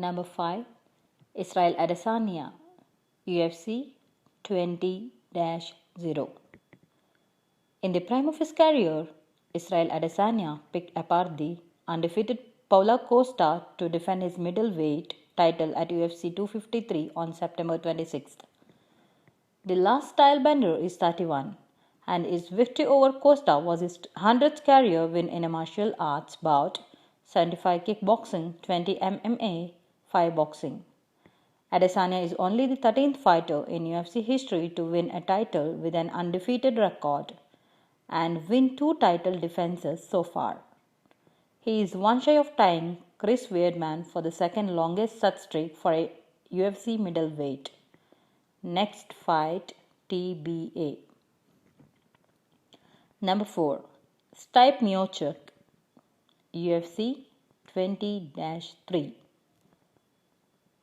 Number 5. Israel Adesanya, UFC 20-0. In the prime of his career, Israel Adesanya picked apart the undefeated Paulo Costa to defend his middleweight title at UFC 253 on September 26th. The last stylebender is 31, and his victory over Costa was his 100th career win in a martial arts bout, 75 kickboxing, 20 MMA, 5 boxing. Adesanya is only the 13th fighter in UFC history to win a title with an undefeated record and win 2 title defenses so far. He is one shy of tying Chris Weidman for the second longest such streak for a UFC middleweight. Next fight, TBA. Number 4. Stipe Miocic, UFC 20-3.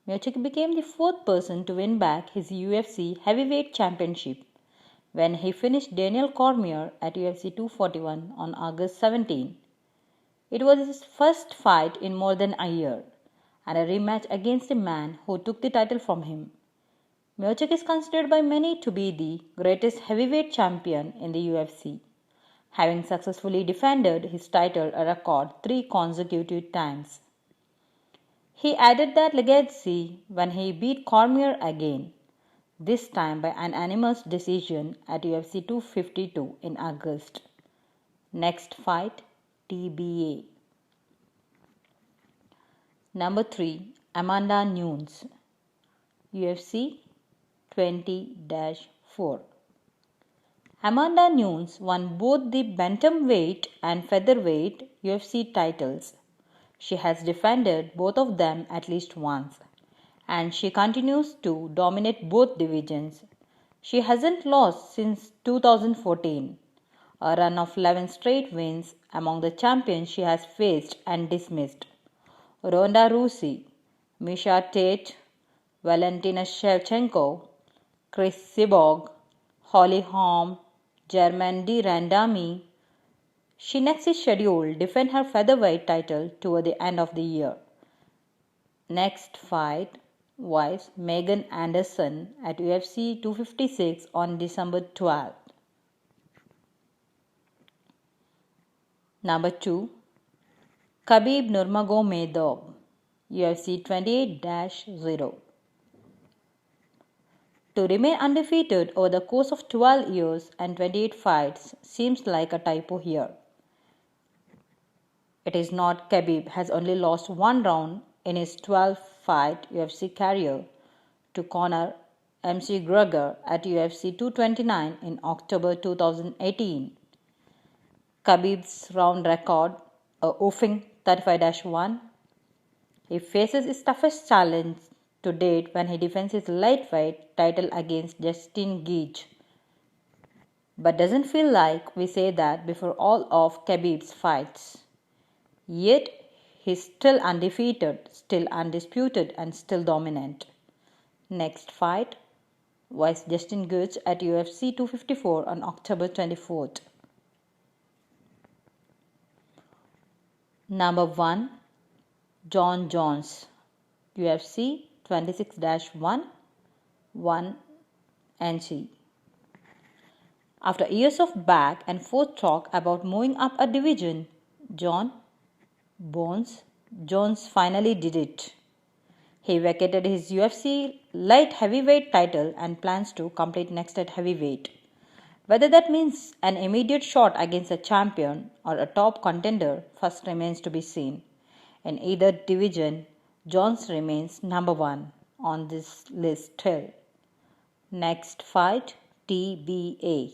Miocic became the 4th person to win back his UFC heavyweight championship when he finished Daniel Cormier at UFC 241 on August 17. It was his first fight in more than a year and a rematch against the man who took the title from him. Miocic is considered by many to be the greatest heavyweight champion in the UFC, having successfully defended his title a record 3 consecutive times. He added that legacy when he beat Cormier again, this time by an unanimous decision at UFC 252 in August. Next fight, TBA. Number 3. Amanda Nunes, UFC 20-4. Amanda Nunes won both the bantamweight and featherweight UFC titles. She has defended both of them at least once, and she continues to dominate both divisions. She hasn't lost since 2014, a run of 11 straight wins among the champions she has faced and dismissed: Ronda Rousey, Miesha Tate, Valentina Shevchenko, Chris Cyborg, Holly Holm, Germaine de Randamie. She next is scheduled to defend her featherweight title toward the end of the year. Next fight was Megan Anderson at UFC 256 on December 12. Number 2. Khabib Nurmagomedov, UFC 28-0. To remain undefeated over the course of 12 years and 28 fights seems like a typo here. It is not. Khabib has only lost 1 round in his 12-fight UFC career to Conor McGregor at UFC 229 in October 2018. Khabib's round record, a whopping 35-1. He faces his toughest challenge to date when he defends his lightweight title against Justin Gaethje. But doesn't feel like we say that before all of Khabib's fights. Yet, he's still undefeated, still undisputed, and still dominant. Next fight was Justin Gaethje at UFC 254 on October 24th. Number 1. Jon Jones, UFC 26-1, 1 NC. After years of back and forth talk about moving up a division, Jon Jones finally did it. He vacated his UFC light heavyweight title and plans to compete next at heavyweight. Whether that means an immediate shot against a champion or a top contender first remains to be seen. In either division, Jones remains number 1 on this list still. Next fight, TBA.